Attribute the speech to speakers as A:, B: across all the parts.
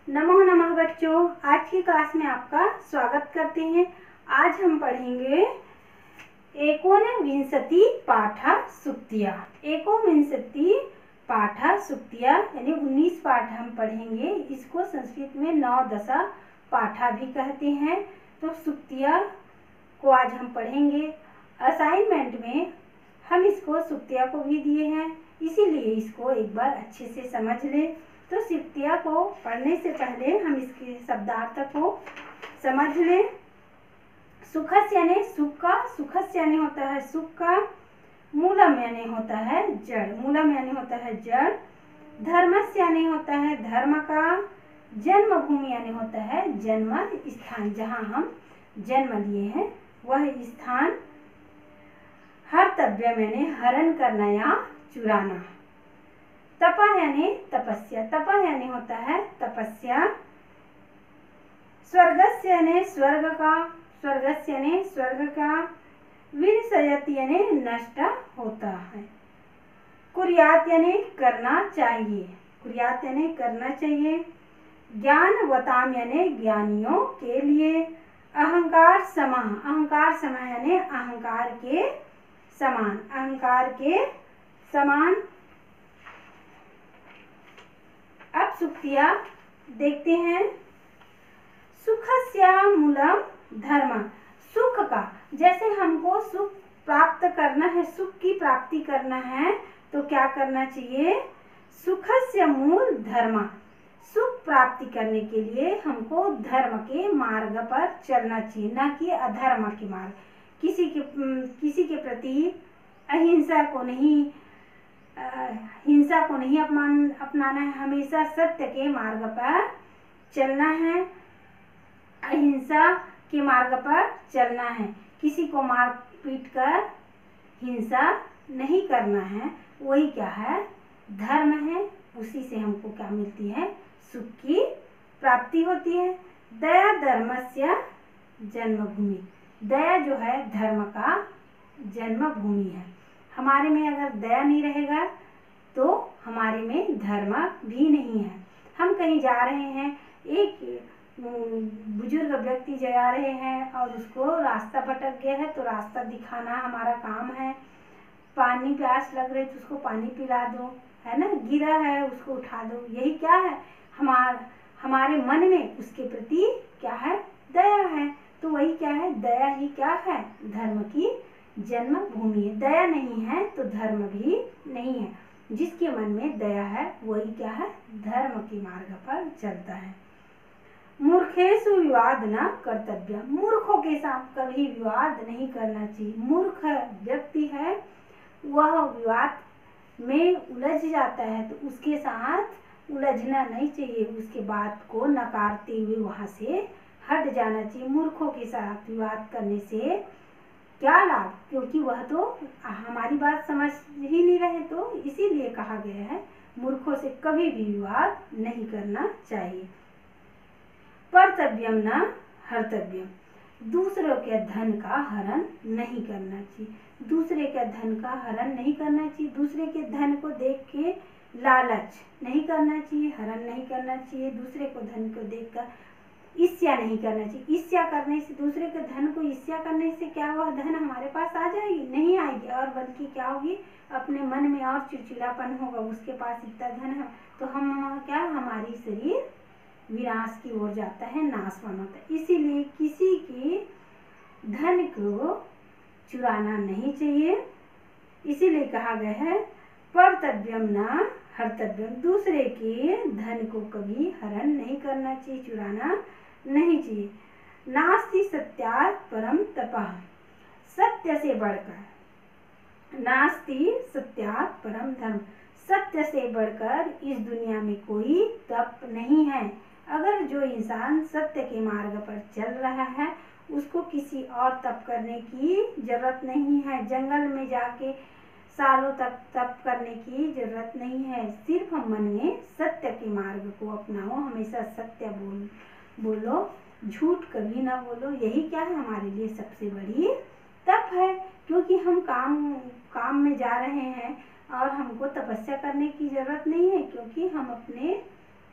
A: नमो नमः बच्चों, आज की क्लास में आपका स्वागत करते हैं। आज हम पढ़ेंगे एकोनविंशति पाठा सुक्तिया। एकोनविंशति पाठा सुक्तिया यानी 19 पाठ हम पढ़ेंगे। इसको संस्कृत में 9 दशा पाठा भी कहते हैं। तो सुक्तिया को आज हम पढ़ेंगे। असाइनमेंट में हम इसको सुक्तिया को भी दिए हैं, इसीलिए इसको एक बार अच्छे से समझ लें। तो सुक्तिया को पढ़ने से पहले हम इसके शब्दार्थ को समझ लें। सुखस्य यानी सुख का, सुखस्य यानी होता है सुख का, मूलम यानी होता है जड़, मूलम यानी होता है जड़, धर्मस्य यानी होता है धर्म का, जन्मभूमि यानी होता है जन्म स्थान, जहाँ हम जन्म लिए हैं वह स्थान, हर्तव्यम यानी हरण करना या चुराना, तपः यानी तपस्या, तपः यानी होता है तपस्या, स्वर्गस्य यानी स्वर्ग का, स्वर्गस्य यानी स्वर्ग का, विनश्यति यानी नष्ट होता है, कुर्यात यानी करना चाहिए, कुर्यात यानी करना चाहिए, ज्ञानवताम यानी ज्ञानियों के लिए, अहंकार समः, अहंकार समः यानी अहंकार के समान, अहंकार के समान। अब सुक्तिया देखते हैं। सुखस्य मूलम धर्म, सुख का, जैसे हमको सुख प्राप्त करना है, सुख की प्राप्ति करना है तो क्या करना चाहिए? सुखस्य मूल धर्म, सुख प्राप्ति करने के लिए हमको धर्म के मार्ग पर चलना चाहिए, न कि अधर्म के मार्ग। किसी के प्रति अहिंसा को नहीं, हिंसा को नहीं अपनाना है, हमेशा सत्य के मार्ग पर चलना है, अहिंसा के मार्ग पर चलना है, किसी को मार पीट कर हिंसा नहीं करना है। वही क्या है? धर्म है। उसी से हमको क्या मिलती है? सुख की प्राप्ति होती है। दया धर्मस्य जन्मभूमि, दया जो है धर्म का जन्मभूमि है। हमारे में अगर दया नहीं रहेगा तो हमारे में धर्म भी नहीं है। हम कहीं जा रहे हैं, एक बुजुर्ग व्यक्ति जा रहे हैं और उसको रास्ता भटक गया है तो रास्ता दिखाना हमारा काम है। पानी प्यास लग रही तो उसको पानी पिला दो, है ना, गिरा है उसको उठा दो। यही क्या है? हमारे मन में उसके प्रति क्या है? दया है। तो वही क्या है? दया ही क्या है? धर्म की जन्मभूमि है। दया नहीं है तो धर्म भी नहीं है। जिसके मन में दया है वही क्या है? धर्म के मार्ग पर चलता है। मूर्खेषु विवाद न कर्तव्य, मूर्खों के साथ कभी विवाद नहीं करना चाहिए। मूर्ख व्यक्ति है वह विवाद में उलझ जाता है तो उसके साथ उलझना नहीं चाहिए, उसके बात को नकारते हुए वहां से हट जाना चाहिए। मूर्खों के साथ विवाद करने से क्या लाभ? क्योंकि वह तो हमारी बात समझ ही नहीं रहे, तो इसीलिए कहा गया है मूर्खों से कभी भी विवाद नहीं करना चाहिए। कर्तव्यम न हर्तव्यम, दूसरों के धन का हरण नहीं करना चाहिए। दूसरे के धन का हरण नहीं करना चाहिए। दूसरे के धन को देख के लालच नहीं करना चाहिए, हरण नहीं करना चाहिए। दूसरे को धन को देखकर ईर्ष्या नहीं करना चाहिए। ईर्ष्या करने से, दूसरे के धन को ईर्ष्या करने से क्या वह धन हमारे पास आ जाएगी? नहीं आएगी, और बल्कि क्या होगी? अपने मन में और चिड़चिड़ापन होगा। उसके पास इतना धन है तो हम क्या, हमारी शरीर विनाश की ओर जाता है, नाशवान होता है। इसीलिए किसी के धन को चुराना नहीं चाहिए। इसीलिए कहा गया है कर्तव्यम न हर्तव्यम, दूसरे के धन को कभी हरण नहीं करना चाहिए, चुराना नहीं चाहिए। नास्ति सत्यात् परम तपः, सत्य से बढ़कर, नास्ति सत्यात् परम धर्म, सत्य से बढ़कर इस दुनिया में कोई तप नहीं है। अगर जो इंसान सत्य के मार्ग पर चल रहा है उसको किसी और तप करने की जरूरत नहीं है। जंगल में जाके सालों तक तप करने की जरूरत नहीं है। सिर्फ मन में सत्य के मार्ग को अपनाओ, हमेशा सत्य बोलो, झूठ कभी ना बोलो। यही क्या है? हमारे लिए सबसे बड़ी तप है। क्योंकि हम काम में जा रहे हैं और हमको तपस्या करने की जरूरत नहीं है, क्योंकि हम अपने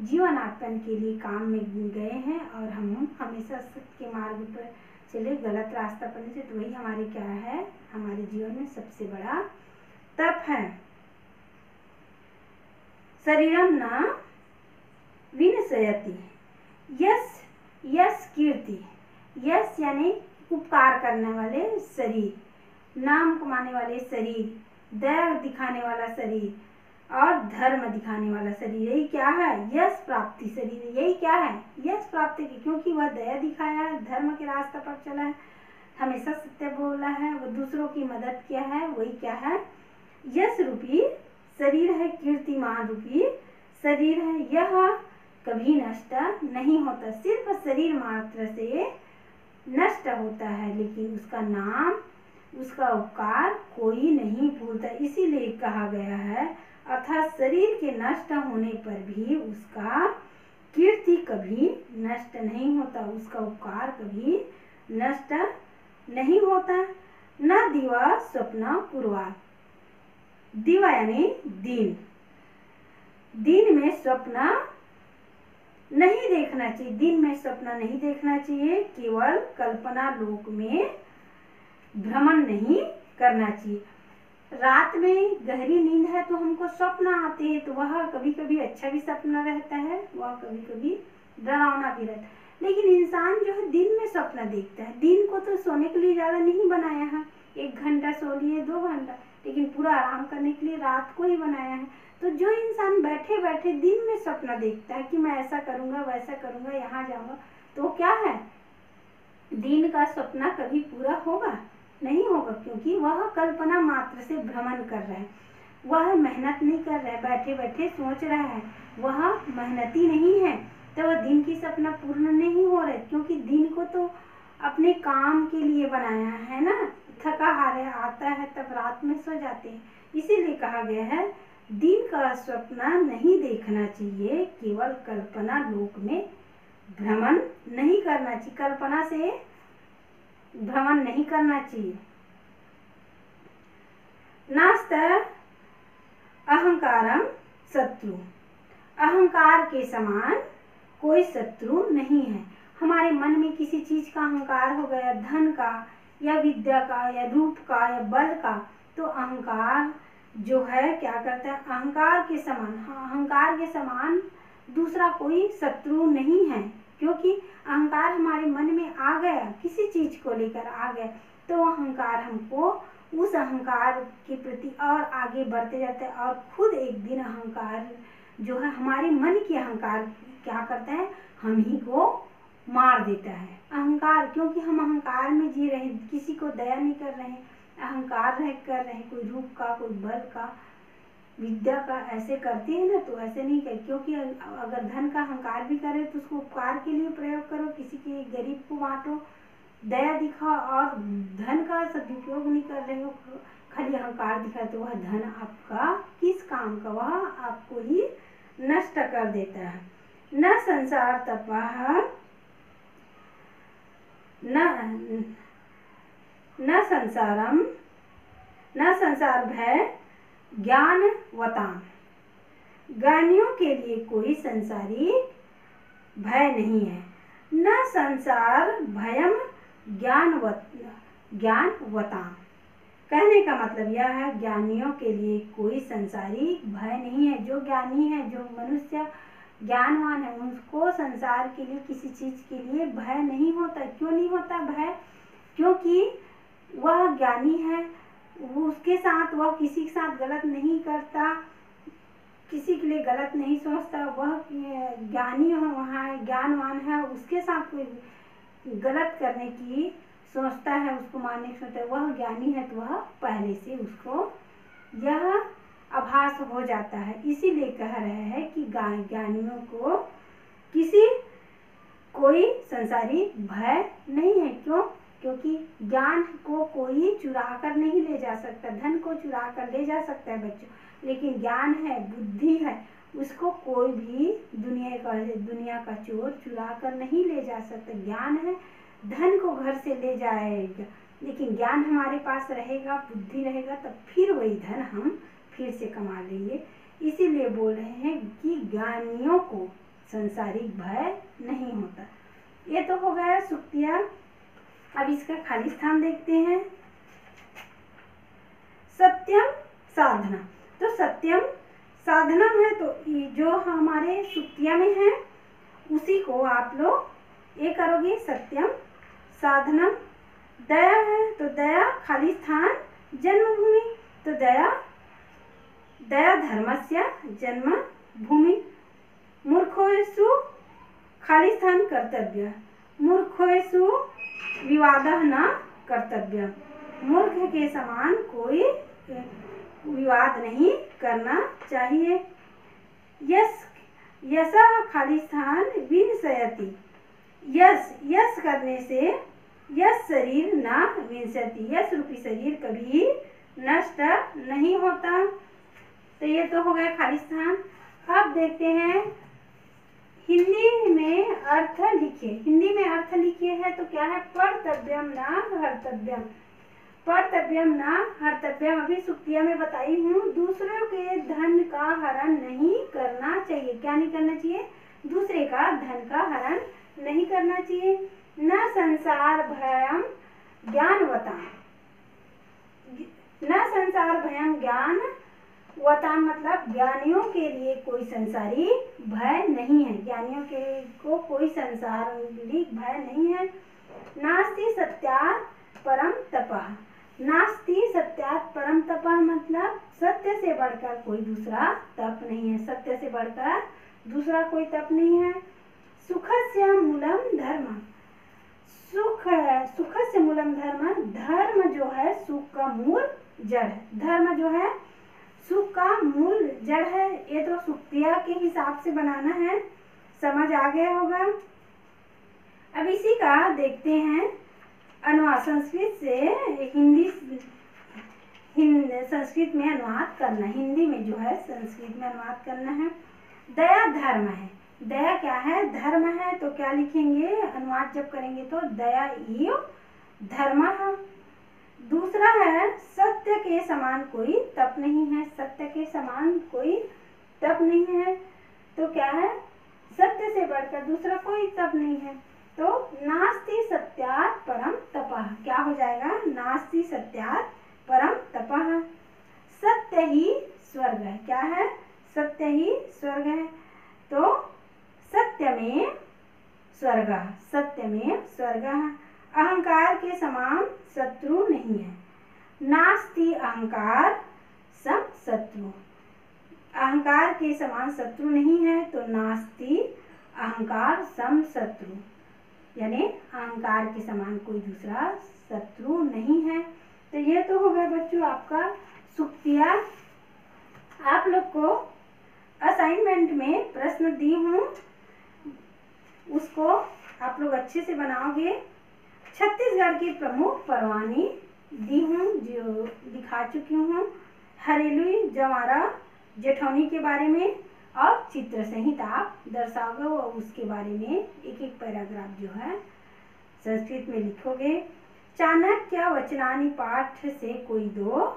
A: जीवनापन के लिए काम में गए हैं और हम हमेशा सत्य के मार्ग पर चले, गलत रास्ता पड़ने से, तो वही हमारे क्या है, हमारे जीवन में सबसे बड़ा तप है। शरीरम न विनश्यति यस यस कीर्ति, यस यानी उपकार करने वाले शरीर, नाम कमाने वाले शरीर, दया दिखाने वाला शरीर और धर्म दिखाने वाला शरीर, यही क्या है, यश प्राप्ति शरीर, यही क्या है, यश प्राप्ति की, क्योंकि वह दया दिखाया है, धर्म के रास्ते पर चला है, हमेशा सत्य बोला है, वो दूसरों की मदद किया है, वही क्या है, यश रूपी शरीर है, कीर्तिमान रूपी शरीर है। यह कभी नष्ट नहीं होता, सिर्फ शरीर मात्र से नष्ट होता है, लेकिन उसका नाम, उसका उपकार कोई नहीं भूलता, इसीलिए कहा गया है, अर्थात शरीर के नष्ट होने पर भी उसका कीर्ति कभी नष्ट नहीं होता, उसका उपकार कभी नष्ट नहीं होता। न दिवा स्वप्न पूर्वा, दिवा यानी दिन, दिन में स्वप्न नहीं देखना चाहिए, दिन में स्वप्न नहीं देखना चाहिए, केवल कल्पना लोक में भ्रमण नहीं करना चाहिए। रात में गहरी नींद है तो हमको स्वप्न आते हैं, तो वह कभी कभी अच्छा भी सपना रहता है, वह कभी कभी डरावना भी रहता है, लेकिन इंसान जो है दिन में स्वप्न देखता है। दिन को तो सोने के लिए ज़्यादा नहीं बनाया है, 1 घंटा सो लिए, 2 घंटा, लेकिन पूरा आराम करने के लिए रात को ही बनाया है। तो जो इंसान बैठे बैठे दिन में सपना देखता है कि मैं ऐसा करूँगा, वैसा करूँगा, यहाँ जाऊँगा, तो क्या है, दिन का सपना कभी पूरा होगा नहीं होगा, क्योंकि वह कल्पना मात्र से भ्रमण कर रहा है, वह मेहनत नहीं कर रहा है, बैठे बैठे सोच रहा है, वह मेहनती नहीं है, तो वह दिन की सपना पूर्ण नहीं हो रहा है, क्योंकि दिन को तो अपने काम के लिए बनाया है ना, थका हारे आता है तब रात में सो जाते हैं, इसीलिए कहा गया है दिन का स्वप्न नहीं देखना चाहिए, केवल कल्पना लोक में भ्रमण नहीं करना चाहिए, कल्पना से भ्रमण नहीं करना चाहिए। नास्त अहंकारम शत्रु, अहंकार के समान कोई शत्रु नहीं है। हमारे मन में किसी चीज का अहंकार हो गया, धन का या विद्या का या रूप का या बल का, तो अहंकार जो है क्या करता है, अहंकार के समान, अहंकार के समान दूसरा कोई शत्रु नहीं है, क्योंकि अहंकार हमारे मन में आ गया, किसी चीज को लेकर आ गया, तो अहंकार हमको उस अहंकार के प्रति और आगे बढ़ते जाते हैं, और खुद एक दिन अहंकार जो है हमारे मन की अहंकार क्या करता है, हम ही को मार देता है। अहंकार, क्योंकि हम अहंकार में जी रहे हैं, किसी को दया नहीं कर रहे हैं, अहंकार रह कर रहे हैं, कोई रूप का, कोई बल का, विद्या का, ऐसे करते हैं ना, तो ऐसे नहीं कर, क्योंकि अगर धन का अहंकार भी करे तो उसको उपकार के लिए प्रयोग करो, किसी के गरीब को बांटो, दया दिखाओ, और धन का सदुपयोग नहीं कर रहे हो, खाली अहंकार दिखा, तो वह धन आपका किस काम का, वह आपको ही नष्ट कर देता है। न संसार तपः न संसारम, न संसार भय ज्ञानवताम, ज्ञानियों के लिए कोई संसारी भय नहीं है। न संसार भयम ज्ञानवताम, कहने का मतलब यह है, ज्ञानियों के लिए कोई संसारी भय नहीं है। जो ज्ञानी है, जो मनुष्य ज्ञानवान है, उनको संसार के लिए, किसी चीज के लिए भय नहीं होता। क्यों नहीं होता भय? क्योंकि वह ज्ञानी है, उसके साथ वह किसी के साथ गलत नहीं करता, किसी के लिए गलत नहीं सोचता, वह ज्ञानी है, वहाँ ज्ञानवान है, उसके साथ कोई गलत करने की सोचता है, उसको मारने की सोचता है, वह ज्ञानी है, तो वह पहले से उसको यह आभास हो जाता है। इसीलिए कह रहे हैं कि ज्ञानियों को किसी कोई संसारी भय नहीं है। क्यों? क्योंकि ज्ञान को कोई चुरा कर नहीं ले जा सकता, धन को चुरा कर ले जा सकता है बच्चों, लेकिन ज्ञान है, बुद्धि है, उसको कोई भी दुनिया का चोर चुरा कर नहीं ले जा सकता। ज्ञान है, धन को घर से ले जाएगा, लेकिन ज्ञान हमारे पास रहेगा, बुद्धि रहेगा, तब फिर वही धन हम फिर से कमा लेंगे। इसीलिए बोल रहे हैं कि ज्ञानियों को संसारिक भय नहीं होता। ये तो हो गया सुक्तियाँ। अब इसका खाली स्थान देखते हैं। सत्यम साधना, तो सत्यम साधनम है, तो जो हमारे सुक्तिया में है उसी को आप लोग ये करोगे, सत्यम साधनम। दया है, तो दया खाली स्थान जन्मभूमि, तो दया दया धर्मस्य जन्मभूमि। मूर्खोषु खाली स्थान कर्तव्य, मूर्खोषु विवादः न कर्तव्य, मूर्ख के समान कोई विवाद नहीं करना चाहिए। यस यशः खाली स्थान विनश्यति, यश यश करने से यश शरीर न विनश्यति, यश रूपी शरीर कभी नष्ट नहीं होता। तो ये तो हो गया खाली स्थान। अब देखते हैं हिंदी में अर्थ लिखिए। हिंदी में अर्थ लिखिए है तो क्या है, पढ़तव्यम न हर्तव्यम, पढ़तव्यम न हर्तव्यम। अभी सुक्तिया में बताई हूँ, दूसरों के धन का हरण नहीं करना चाहिए। क्या नहीं करना चाहिए, दूसरे का धन का हरण नहीं करना चाहिए। न संसार भयम ज्ञानवता, न संसार भयम ज्ञान वता, मतलब ज्ञानियों के लिए कोई संसारी भय नहीं है, ज्ञानियों के को कोई संसारिक भय नहीं है। नास्ति सत्यात् परम तपः, नास्ति सत्यात् परम तपः मतलब सत्य से बढ़कर कोई दूसरा तप नहीं है, सत्य से बढ़कर दूसरा कोई तप नहीं है। सुखस्य मूलम धर्म, सुख सुखस्य मूलम धर्म, धर्म जो है सुख का मूल जड़ है, धर्म जो है सुख का मूल जड़ है। ये तो सुक्तिया के हिसाब से बनाना है, समझ आ गया होगा। अब इसी का देखते हैं अनुवाद, संस्कृत से हिंदी, संस्कृत में अनुवाद करना, हिंदी में जो है संस्कृत में अनुवाद करना है। दया धर्म है, दया क्या है, धर्म है, तो क्या लिखेंगे अनुवाद जब करेंगे तो दया एव धर्मः। दूसरा है सत्य के समान कोई तप नहीं है, सत्य के समान कोई तप नहीं है, तो क्या है सत्य से बढ़कर दूसरा कोई तप नहीं है। तो नास्ति सत्यात् परम तपः, क्या हो जाएगा, नास्ति सत्यात् परम तपः। सत्य ही स्वर्ग है, क्या है, सत्य ही स्वर्ग है, तो सत्य में स्वर्ग, सत्य में स्वर्ग। अहंकार के समान शत्रु नहीं है, नास्ति अहंकार सम शत्रु, अहंकार के समान शत्रु नहीं है, तो नास्ति अहंकार सम शत्रु, यानी अहंकार के समान कोई दूसरा शत्रु नहीं है। तो ये तो हो गया बच्चों आपका सुक्तिया। आप लोग को असाइनमेंट में प्रश्न दी हूँ, उसको आप लोग अच्छे से बनाओगे। छत्तीसगढ़ की प्रमुख परवानी दी हूँ, जो दिखा चुकी हूँ, हरेली जवारा जेठौनी के बारे में, और चित्र संहिता आप दर्शाओगे और उसके बारे में एक एक पैराग्राफ जो है संस्कृत में लिखोगे। चाणक्य वचनानि पाठ से कोई दो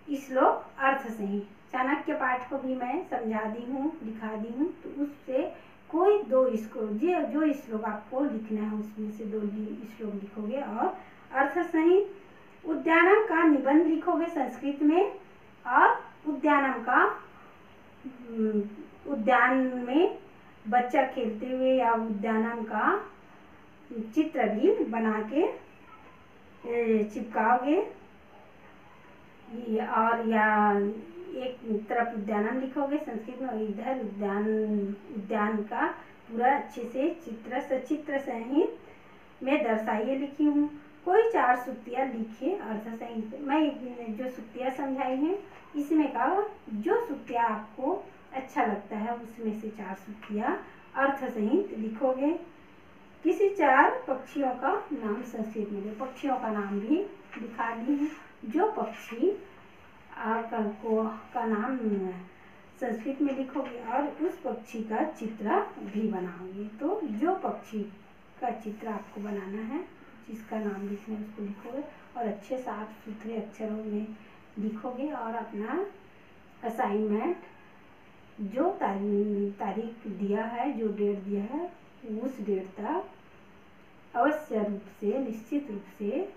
A: श्लोक अर्थ सही, चाणक्य पाठ को भी मैं समझा दी हूँ, दिखा दी हूँ, तो उससे कोई दो श्लोक, जो श्लोक आपको लिखना है उसमें से दो श्लोक लिखोगे और अर्थ सहित। उद्यानम का निबंध लिखोगे संस्कृत में, और उद्यानम का, उद्यान में बच्चा खेलते हुए या उद्यानम का चित्र भी बना के चिपकाओगे, और या एक तरफ उद्यानम लिखोगे संस्कृत में, इधर उद्यान का पूरा अच्छे से चित्र सचित्र सहित में दर्शाइए लिखी हूँ। कोई 4 सुक्तियाँ लिखिए अर्थ सहित। मैं जो सुक्तियाँ समझाई हैं इसमें का जो सुक्तियाँ आपको अच्छा लगता है उसमें से 4 सुक्तियाँ अर्थ सहित लिखोगे। किसी 4 पक्षियों का नाम संस्कृत में, पक्षियों का नाम भी दिखा दी हूँ, जो पक्षी का नाम संस्कृत में लिखोगे और उस पक्षी का चित्र भी बनाओगे। तो जो पक्षी का चित्र आपको बनाना है, जिसका नाम लिखना है उसको लिखोगे और अच्छे साफ सुथरे अक्षरों में लिखोगे और अपना असाइनमेंट जो तारीख दिया है, जो डेट दिया है, उस डेट तक अवश्य रूप से, निश्चित रूप से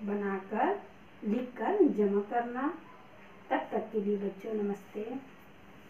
A: बनाकर लिखकर जमा करना। तब तक के लिए बच्चों नमस्ते।